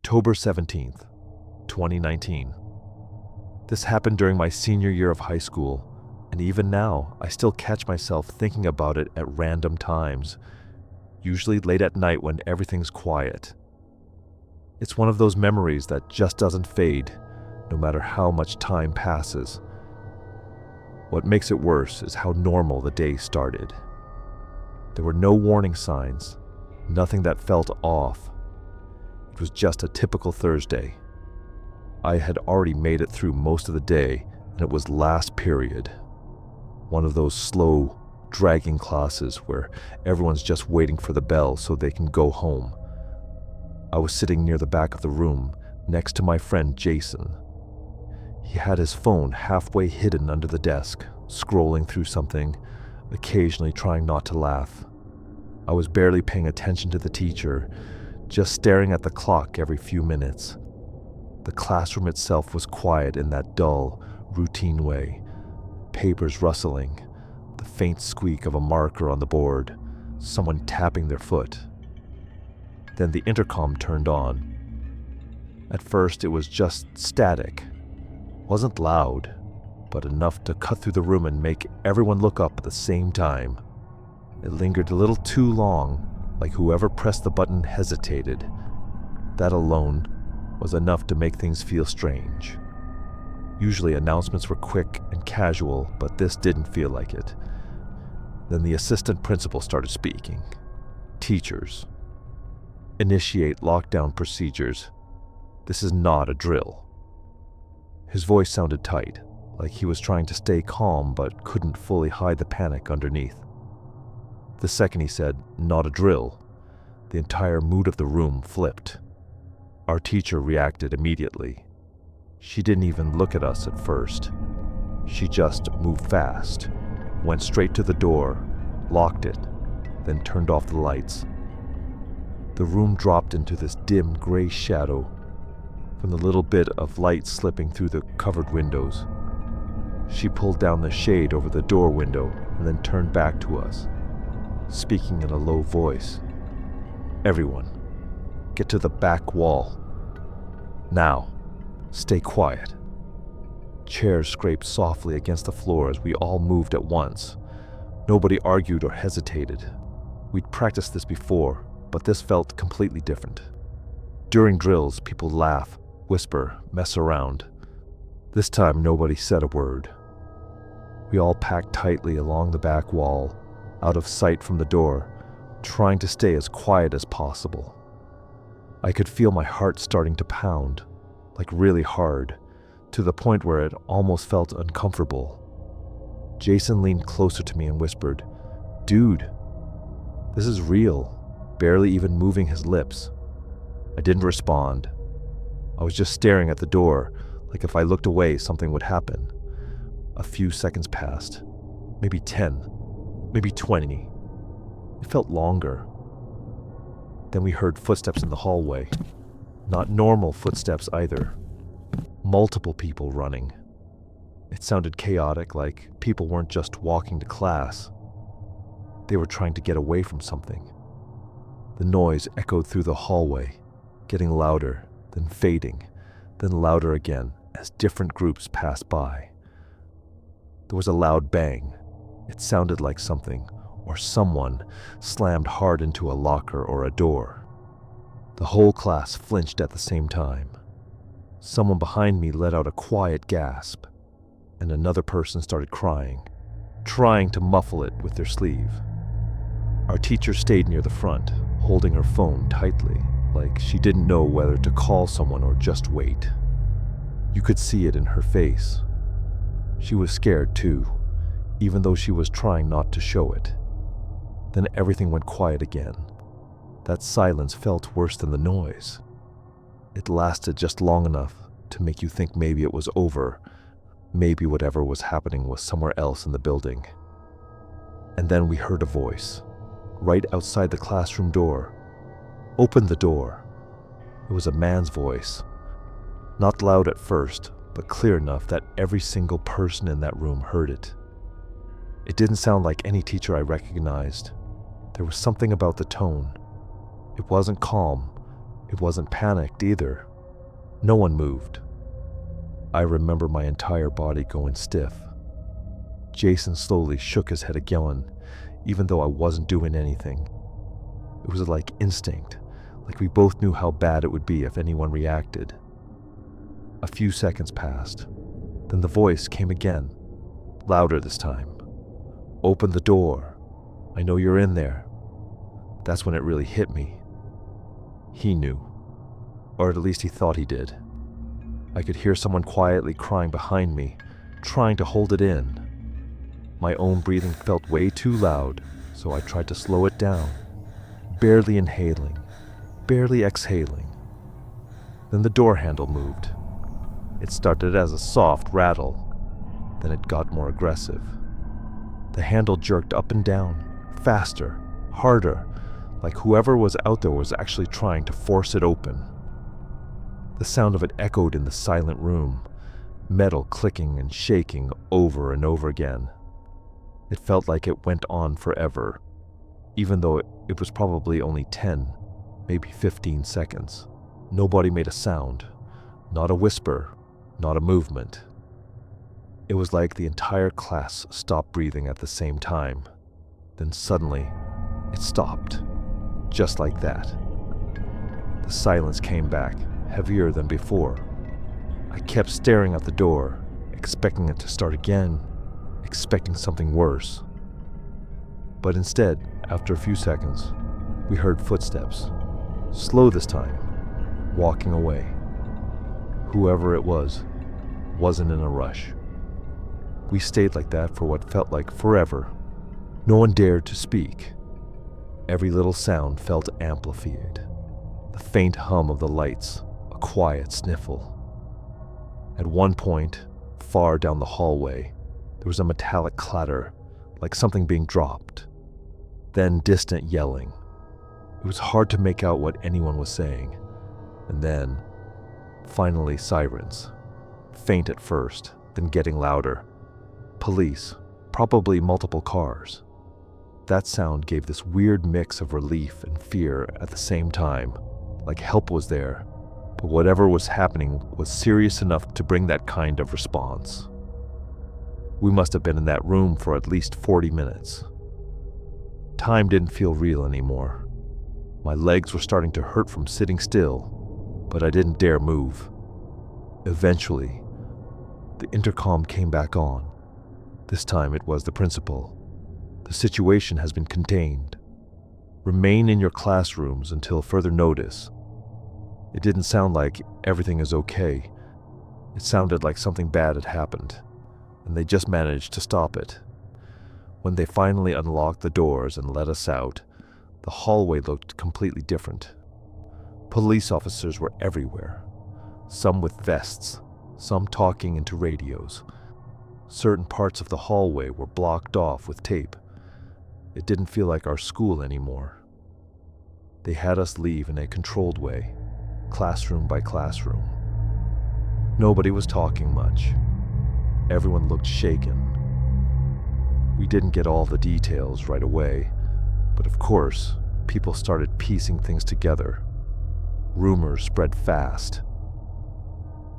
October 17th, 2019. This happened during my senior year of high school, and even now, I still catch myself thinking about it at random times, usually late at night when everything's quiet. It's one of those memories that just doesn't fade, no matter how much time passes. What makes it worse is how normal the day started. There were no warning signs, nothing that felt off. It was just a typical Thursday. I had already made it through most of the day, and it was last period. One of those slow, dragging classes where everyone's just waiting for the bell so they can go home. I was sitting near the back of the room, next to my friend Jason. He had his phone halfway hidden under the desk, scrolling through something, occasionally trying not to laugh. I was barely paying attention to the teacher, just staring at the clock every few minutes. The classroom itself was quiet in that dull, routine way. Papers rustling, the faint squeak of a marker on the board, someone tapping their foot. Then the intercom turned on. At first it was just static. Wasn't loud, but enough to cut through the room and make everyone look up at the same time. It lingered a little too long, like whoever pressed the button hesitated. That alone was enough to make things feel strange. Usually announcements were quick and casual, but this didn't feel like it. Then the assistant principal started speaking. Teachers. Initiate lockdown procedures. This is not a drill. His voice sounded tight, like he was trying to stay calm but couldn't fully hide the panic underneath. The second he said, "Not a drill," the entire mood of the room flipped. Our teacher reacted immediately. She didn't even look at us at first. She just moved fast, went straight to the door, locked it, then turned off the lights. The room dropped into this dim gray shadow from the little bit of light slipping through the covered windows. She pulled down the shade over the door window and then turned back to us, speaking in a low voice. "Everyone, get to the back wall. Now, stay quiet." Chairs scraped softly against the floor as we all moved at once. Nobody argued or hesitated. We'd practiced this before, but this felt completely different. During drills, people laugh, whisper, mess around. This time, nobody said a word. We all packed tightly along the back wall, out of sight from the door, trying to stay as quiet as possible. I could feel my heart starting to pound, like really hard, to the point where it almost felt uncomfortable. Jason leaned closer to me and whispered, "Dude, this is real," barely even moving his lips. I didn't respond. I was just staring at the door, like if I looked away, something would happen. A few seconds passed, maybe 10, maybe 20. It felt longer. Then we heard footsteps in the hallway. Not normal footsteps either. Multiple people running. It sounded chaotic, like people weren't just walking to class. They were trying to get away from something. The noise echoed through the hallway, getting louder, then fading, then louder again as different groups passed by. There was a loud bang. It sounded like something or someone slammed hard into a locker or a door. The whole class flinched at the same time. Someone behind me let out a quiet gasp, and another person started crying, trying to muffle it with their sleeve. Our teacher stayed near the front, holding her phone tightly, like she didn't know whether to call someone or just wait. You could see it in her face. She was scared too, even though she was trying not to show it. Then everything went quiet again. That silence felt worse than the noise. It lasted just long enough to make you think maybe it was over, maybe whatever was happening was somewhere else in the building. And then we heard a voice, right outside the classroom door. "Open the door." It was a man's voice. Not loud at first, but clear enough that every single person in that room heard it. It didn't sound like any teacher I recognized. There was something about the tone. It wasn't calm. It wasn't panicked either. No one moved. I remember my entire body going stiff. Jason slowly shook his head again, even though I wasn't doing anything. It was like instinct, like we both knew how bad it would be if anyone reacted. A few seconds passed. Then the voice came again, louder this time. "Open the door. I know you're in there." That's when it really hit me. He knew, or at least he thought he did. I could hear someone quietly crying behind me, trying to hold it in. My own breathing felt way too loud, so I tried to slow it down, barely inhaling, barely exhaling. Then the door handle moved. It started as a soft rattle, then it got more aggressive. The handle jerked up and down, faster, harder, like whoever was out there was actually trying to force it open. The sound of it echoed in the silent room, metal clicking and shaking over and over again. It felt like it went on forever, even though it was probably only 10, maybe 15 seconds. Nobody made a sound, not a whisper, not a movement. It was like the entire class stopped breathing at the same time. Then suddenly, it stopped, just like that. The silence came back, heavier than before. I kept staring at the door, expecting it to start again, expecting something worse. But instead, after a few seconds, we heard footsteps, slow this time, walking away. Whoever it was, wasn't in a rush. We stayed like that for what felt like forever. No one dared to speak. Every little sound felt amplified. The faint hum of the lights, a quiet sniffle. At one point, far down the hallway, there was a metallic clatter, like something being dropped. Then distant yelling. It was hard to make out what anyone was saying. And then, finally, sirens. Faint at first, then getting louder. Police, probably multiple cars. That sound gave this weird mix of relief and fear at the same time, like help was there, but whatever was happening was serious enough to bring that kind of response. We must have been in that room for at least 40 minutes. Time didn't feel real anymore. My legs were starting to hurt from sitting still, but I didn't dare move. Eventually, the intercom came back on. This time it was the principal. "The situation has been contained. Remain in your classrooms until further notice." It didn't sound like everything is okay. It sounded like something bad had happened, and they just managed to stop it. When they finally unlocked the doors and let us out, the hallway looked completely different. Police officers were everywhere, some with vests, some talking into radios. Certain parts of the hallway were blocked off with tape. It didn't feel like our school anymore. They had us leave in a controlled way, classroom by classroom. Nobody was talking much. Everyone looked shaken. We didn't get all the details right away, but of course, people started piecing things together. Rumors spread fast.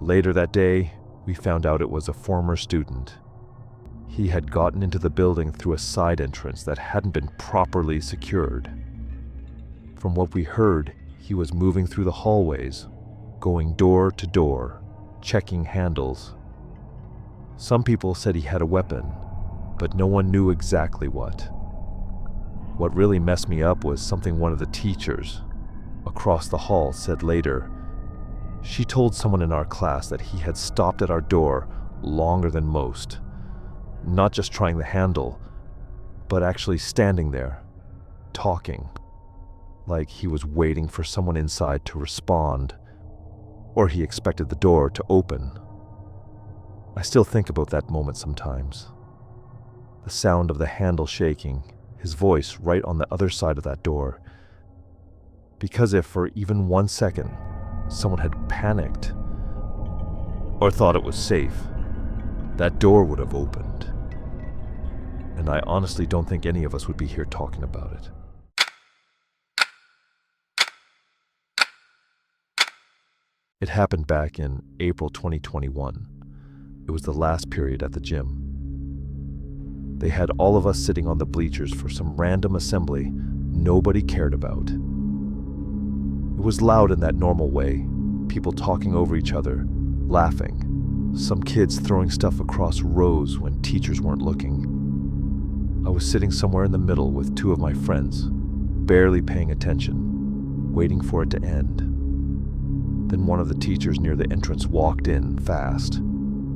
Later that day, we found out it was a former student. He had gotten into the building through a side entrance that hadn't been properly secured. From what we heard, he was moving through the hallways, going door to door, checking handles. Some people said he had a weapon, but no one knew exactly what. What really messed me up was something one of the teachers across the hall said later. She told someone in our class that he had stopped at our door longer than most, not just trying the handle, but actually standing there, talking, like he was waiting for someone inside to respond, or he expected the door to open. I still think about that moment sometimes. The sound of the handle shaking, his voice right on the other side of that door. Because if for even 1 second, someone had panicked or thought it was safe, that door would have opened. And I honestly don't think any of us would be here talking about it. It happened back in April 2021. It was the last period at the gym. They had all of us sitting on the bleachers for some random assembly nobody cared about. It was loud in that normal way, people talking over each other, laughing, some kids throwing stuff across rows when teachers weren't looking. I was sitting somewhere in the middle with two of my friends, barely paying attention, waiting for it to end. Then one of the teachers near the entrance walked in fast.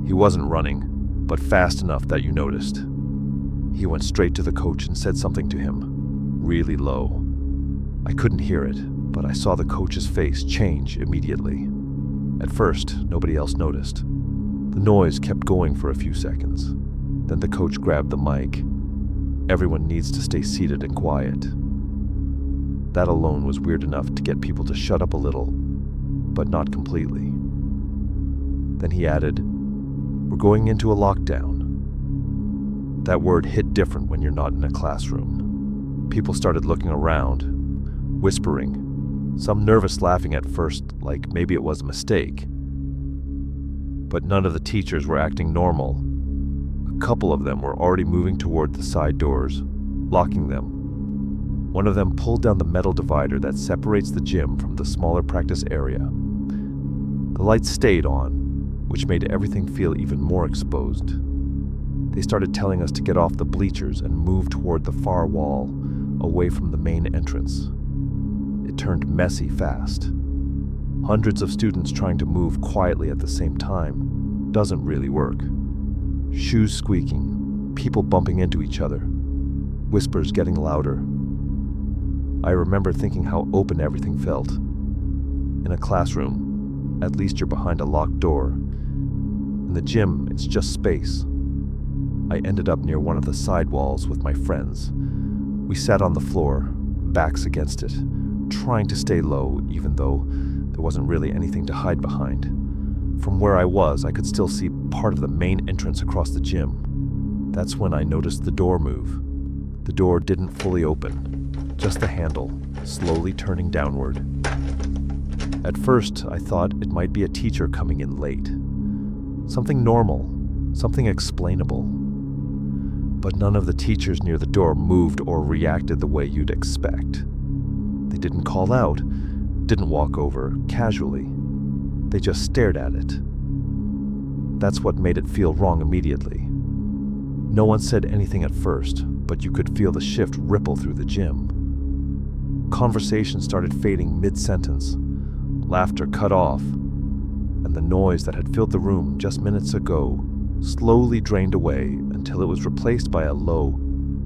He wasn't running, but fast enough that you noticed. He went straight to the coach and said something to him, really low. I couldn't hear it, but I saw the coach's face change immediately. At first, nobody else noticed. The noise kept going for a few seconds. Then the coach grabbed the mic. Everyone needs to stay seated and quiet. That alone was weird enough to get people to shut up a little, but not completely. Then he added, "We're going into a lockdown." That word hit different when you're not in a classroom. People started looking around, whispering, some nervous laughing at first, like maybe it was a mistake. But none of the teachers were acting normal. A couple of them were already moving toward the side doors, locking them. One of them pulled down the metal divider that separates the gym from the smaller practice area. The lights stayed on, which made everything feel even more exposed. They started telling us to get off the bleachers and move toward the far wall, away from the main entrance. It turned messy fast. Hundreds of students trying to move quietly at the same time doesn't really work. Shoes squeaking, people bumping into each other, whispers getting louder. I remember thinking how open everything felt. In a classroom, at least you're behind a locked door. In the gym, it's just space. I ended up near one of the side walls with my friends. We sat on the floor, backs against it, trying to stay low even though there wasn't really anything to hide behind. From where I was, I could still see part of the main entrance across the gym. That's when I noticed the door move. The door didn't fully open, just the handle, slowly turning downward. At first, I thought it might be a teacher coming in late. Something normal, something explainable. But none of the teachers near the door moved or reacted the way you'd expect. They didn't call out, didn't walk over casually. They just stared at it. That's what made it feel wrong immediately. No one said anything at first, but you could feel the shift ripple through the gym. Conversation started fading mid-sentence, laughter cut off, and the noise that had filled the room just minutes ago slowly drained away until it was replaced by a low,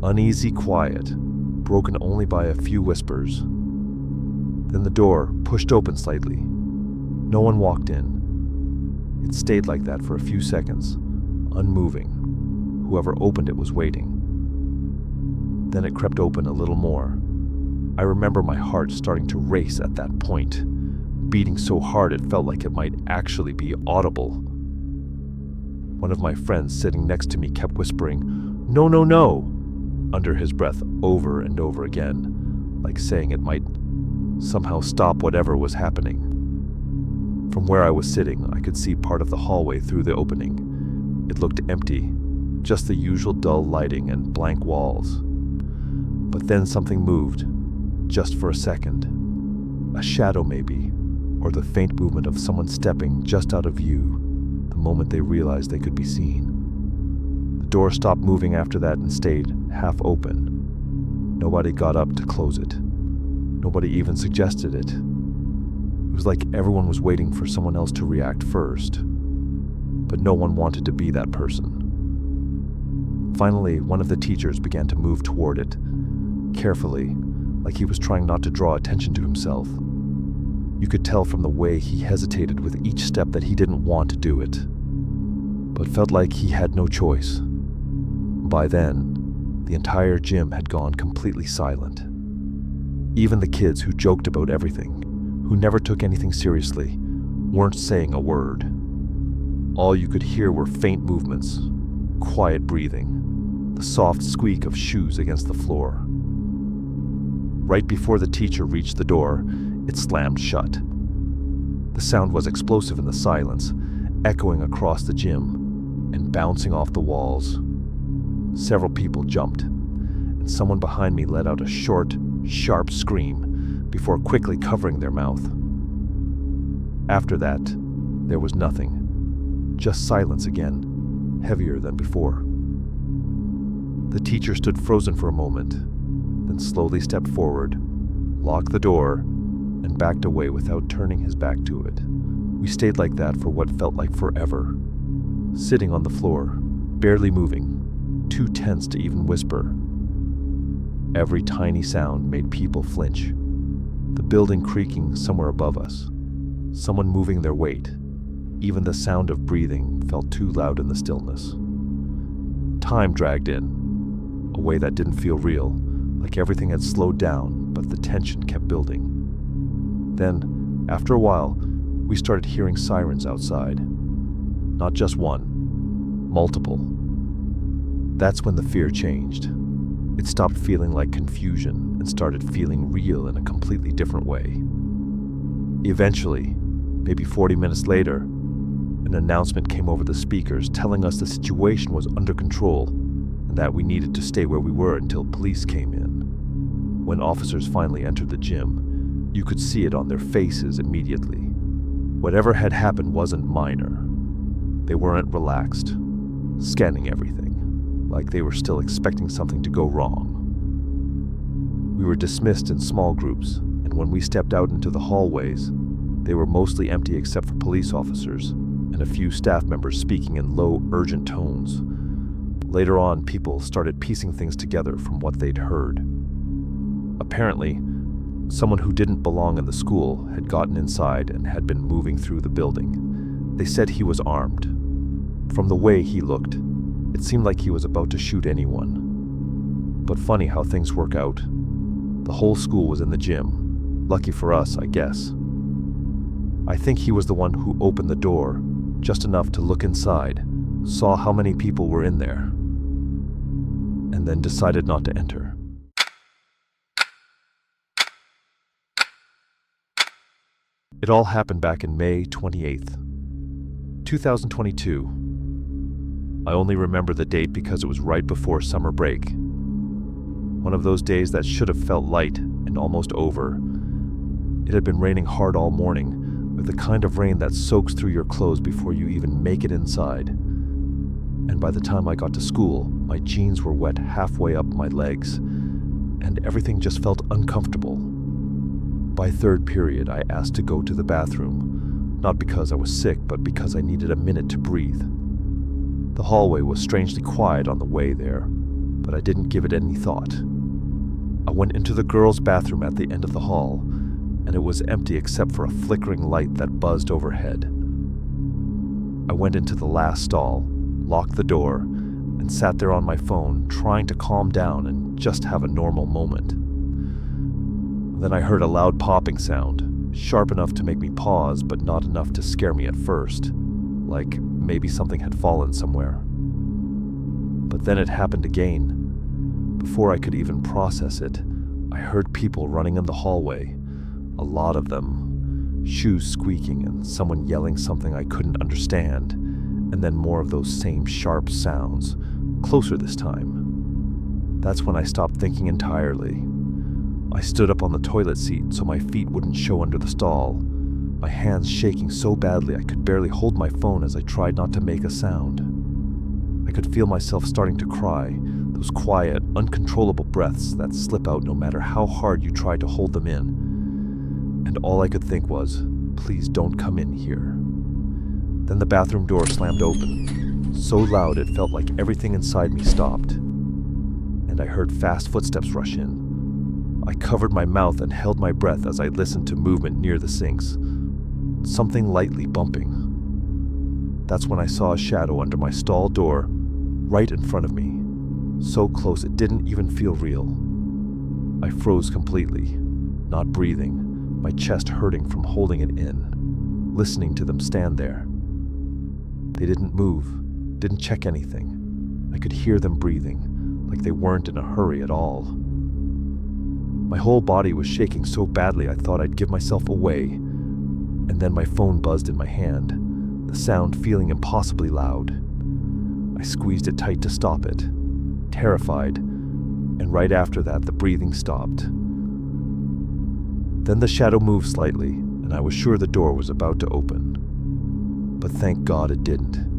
uneasy quiet, broken only by a few whispers. Then the door pushed open slightly. No one walked in. It stayed like that for a few seconds, unmoving. Whoever opened it was waiting. Then it crept open a little more. I remember my heart starting to race at that point, beating so hard it felt like it might actually be audible. One of my friends sitting next to me kept whispering, "No, no, no," under his breath over and over again, like saying it might somehow stop whatever was happening. From where I was sitting, I could see part of the hallway through the opening. It looked empty, just the usual dull lighting and blank walls. But then something moved, just for a second. A shadow maybe, or the faint movement of someone stepping just out of view the moment they realized they could be seen. The door stopped moving after that and stayed half open. Nobody got up to close it. Nobody even suggested it. It was like everyone was waiting for someone else to react first, but no one wanted to be that person. Finally, one of the teachers began to move toward it, carefully, like he was trying not to draw attention to himself. You could tell from the way he hesitated with each step that he didn't want to do it, but felt like he had no choice. By then, the entire gym had gone completely silent. Even the kids who joked about everything, who never took anything seriously, weren't saying a word. All you could hear were faint movements, quiet breathing, the soft squeak of shoes against the floor. Right before the teacher reached the door, it slammed shut. The sound was explosive in the silence, echoing across the gym and bouncing off the walls. Several people jumped, and someone behind me let out a short, sharp scream before quickly covering their mouth. After that, there was nothing, just silence again, heavier than before. The teacher stood frozen for a moment, then slowly stepped forward, locked the door, and backed away without turning his back to it. We stayed like that for what felt like forever, sitting on the floor, barely moving, too tense to even whisper. Every tiny sound made people flinch. The building creaking somewhere above us, someone moving their weight. Even the sound of breathing felt too loud in the stillness. Time dragged in, a way that didn't feel real, like everything had slowed down, but the tension kept building. Then, after a while, we started hearing sirens outside. Not just one, multiple. That's when the fear changed. It stopped feeling like confusion and started feeling real in a completely different way. Eventually, maybe 40 minutes later, an announcement came over the speakers telling us the situation was under control and that we needed to stay where we were until police came in. When officers finally entered the gym, you could see it on their faces immediately. Whatever had happened wasn't minor. They weren't relaxed, scanning everything, like they were still expecting something to go wrong. We were dismissed in small groups, and when we stepped out into the hallways, they were mostly empty except for police officers and a few staff members speaking in low, urgent tones. Later on, people started piecing things together from what they'd heard. Apparently, someone who didn't belong in the school had gotten inside and had been moving through the building. They said he was armed. From the way he looked, it seemed like he was about to shoot anyone. But funny how things work out. The whole school was in the gym. Lucky for us, I guess. I think he was the one who opened the door, just enough to look inside, saw how many people were in there, and then decided not to enter. It all happened back in May 28th, 2022. I only remember the date because it was right before summer break. One of those days that should have felt light and almost over. It had been raining hard all morning, with the kind of rain that soaks through your clothes before you even make it inside. And by the time I got to school, my jeans were wet halfway up my legs, and everything just felt uncomfortable. By third period, I asked to go to the bathroom, not because I was sick, but because I needed a minute to breathe. The hallway was strangely quiet on the way there, but I didn't give it any thought. I went into the girls' bathroom at the end of the hall, and it was empty except for a flickering light that buzzed overhead. I went into the last stall, locked the door, and sat there on my phone, trying to calm down and just have a normal moment. Then I heard a loud popping sound, sharp enough to make me pause, but not enough to scare me at first, like maybe something had fallen somewhere. But then it happened again. Before I could even process it, I heard people running in the hallway, a lot of them, shoes squeaking and someone yelling something I couldn't understand, and then more of those same sharp sounds, closer this time. That's when I stopped thinking entirely. I stood up on the toilet seat so my feet wouldn't show under the stall, my hands shaking so badly I could barely hold my phone as I tried not to make a sound. I could feel myself starting to cry, those quiet, uncontrollable breaths that slip out no matter how hard you try to hold them in. And all I could think was, please don't come in here. Then the bathroom door slammed open, so loud it felt like everything inside me stopped. And I heard fast footsteps rush in. I covered my mouth and held my breath as I listened to movement near the sinks, something lightly bumping. That's when I saw a shadow under my stall door, right in front of me, so close it didn't even feel real. I froze completely, not breathing, my chest hurting from holding it in, listening to them stand there. They didn't move, didn't check anything. I could hear them breathing, like they weren't in a hurry at all. My whole body was shaking so badly I thought I'd give myself away. and then my phone buzzed in my hand, the sound feeling impossibly loud. I squeezed it tight to stop it, terrified, and right after that the breathing stopped. Then the shadow moved slightly, and I was sure the door was about to open. But thank God it didn't.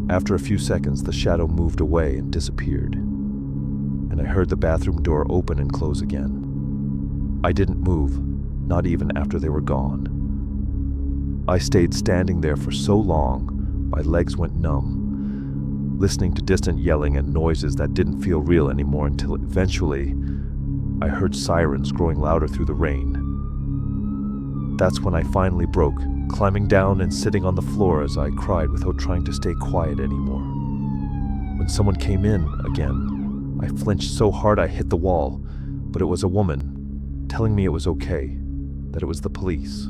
After a few seconds, the shadow moved away and disappeared, and I heard the bathroom door open and close again. I didn't move, not even after they were gone. I stayed standing there for so long, my legs went numb, listening to distant yelling and noises that didn't feel real anymore until eventually I heard sirens growing louder through the rain. That's when I finally broke, climbing down and sitting on the floor as I cried without trying to stay quiet anymore. When someone came in again, I flinched so hard I hit the wall, but it was a woman, telling me it was okay, that it was the police.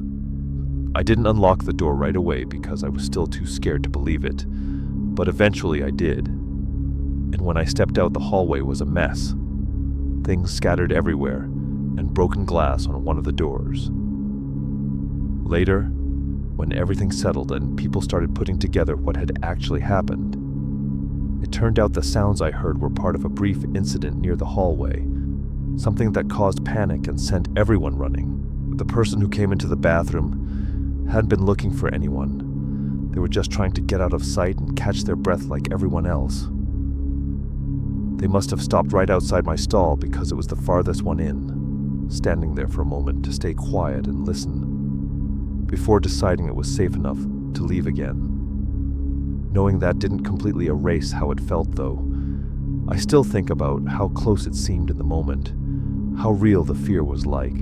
I didn't unlock the door right away because I was still too scared to believe it, but eventually I did. And when I stepped out, the hallway was a mess. Things scattered everywhere, and broken glass on one of the doors. Later, when everything settled and people started putting together what had actually happened, it turned out the sounds I heard were part of a brief incident near the hallway, something that caused panic and sent everyone running. The person who came into the bathroom hadn't been looking for anyone. They were just trying to get out of sight and catch their breath like everyone else. They must have stopped right outside my stall because it was the farthest one in, standing there for a moment to stay quiet and listen, before deciding it was safe enough to leave again. Knowing that didn't completely erase how it felt, though. I still think about how close it seemed in the moment, how real the fear was like.